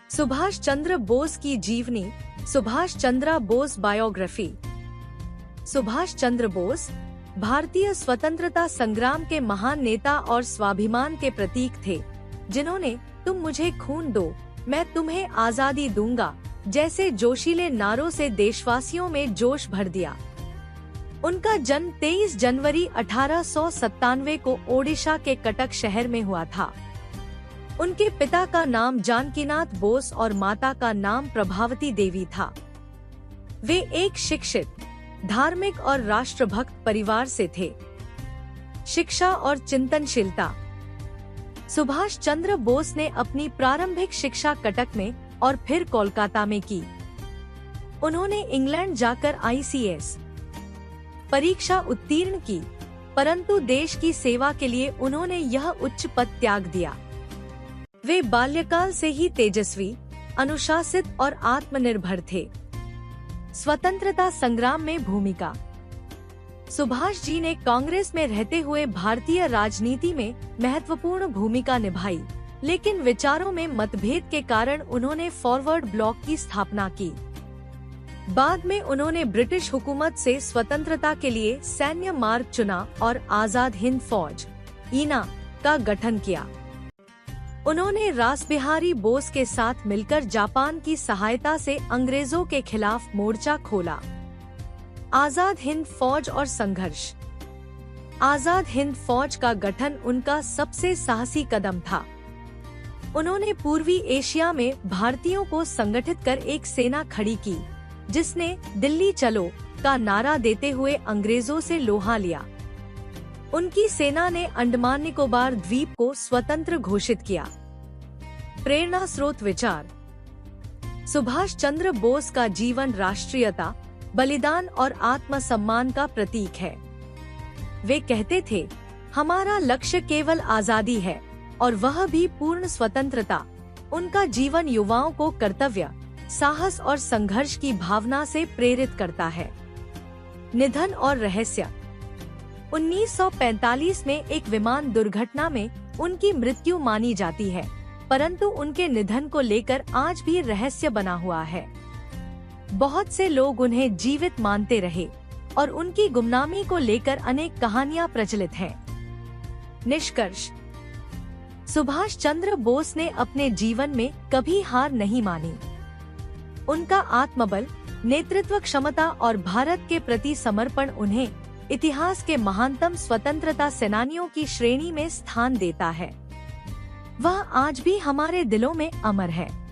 सुभाष चंद्र बोस की जीवनी। सुभाष चंद्र बोस बायोग्राफी। सुभाष चंद्र बोस भारतीय स्वतंत्रता संग्राम के महान नेता और स्वाभिमान के प्रतीक थे, जिन्होंने "तुम मुझे खून दो, मैं तुम्हें आजादी दूंगा" जैसे जोशीले नारों से देशवासियों में जोश भर दिया। उनका जन्म 23 जनवरी 1897 को ओडिशा के कटक शहर में हुआ था। उनके पिता का नाम जानकीनाथ बोस और माता का नाम प्रभावती देवी था। वे एक शिक्षित, धार्मिक और राष्ट्रभक्त परिवार से थे। शिक्षा और चिंतनशीलता। सुभाष चंद्र बोस ने अपनी प्रारंभिक शिक्षा कटक में और फिर कोलकाता में की। उन्होंने इंग्लैंड जाकर ICS परीक्षा उत्तीर्ण की, परंतु देश की सेवा के लिए उन्होंने यह उच्च पद त्याग दिया। वे बाल्यकाल से ही तेजस्वी, अनुशासित और आत्मनिर्भर थे। स्वतंत्रता संग्राम में भूमिका। सुभाष जी ने कांग्रेस में रहते हुए भारतीय राजनीति में महत्वपूर्ण भूमिका निभाई, लेकिन विचारों में मतभेद के कारण उन्होंने फॉरवर्ड ब्लॉक की स्थापना की। बाद में उन्होंने ब्रिटिश हुकूमत से स्वतंत्रता के लिए सैन्य मार्ग चुना और आजाद हिंद फौज (ईना) का गठन किया। उन्होंने रासबिहारी बोस के साथ मिलकर जापान की सहायता से अंग्रेजों के खिलाफ मोर्चा खोला। आजाद हिंद फौज और संघर्ष। आजाद हिंद फौज का गठन उनका सबसे साहसी कदम था। उन्होंने पूर्वी एशिया में भारतीयों को संगठित कर एक सेना खड़ी की, जिसने "दिल्ली चलो" का नारा देते हुए अंग्रेजों से लोहा लिया। उनकी सेना ने अंडमान निकोबार द्वीप को स्वतंत्र घोषित किया। प्रेरणा स्रोत विचार। सुभाष चंद्र बोस का जीवन राष्ट्रीयता, बलिदान और आत्मसम्मान का प्रतीक है। वे कहते थे, "हमारा लक्ष्य केवल आजादी है, और वह भी पूर्ण स्वतंत्रता।" उनका जीवन युवाओं को कर्तव्य, साहस और संघर्ष की भावना से प्रेरित करता है। निधन और रहस्य। 1945 में एक विमान दुर्घटना में उनकी मृत्यु मानी जाती है, परंतु उनके निधन को लेकर आज भी रहस्य बना हुआ है। बहुत से लोग उन्हें जीवित मानते रहे और उनकी गुमनामी को लेकर अनेक कहानियां प्रचलित हैं। निष्कर्ष। सुभाष चंद्र बोस ने अपने जीवन में कभी हार नहीं मानी। उनका आत्मबल, नेतृत्व क्षमता और भारत के प्रति समर्पण उन्हें इतिहास के महानतम स्वतंत्रता सेनानियों की श्रेणी में स्थान देता है। वह आज भी हमारे दिलों में अमर है।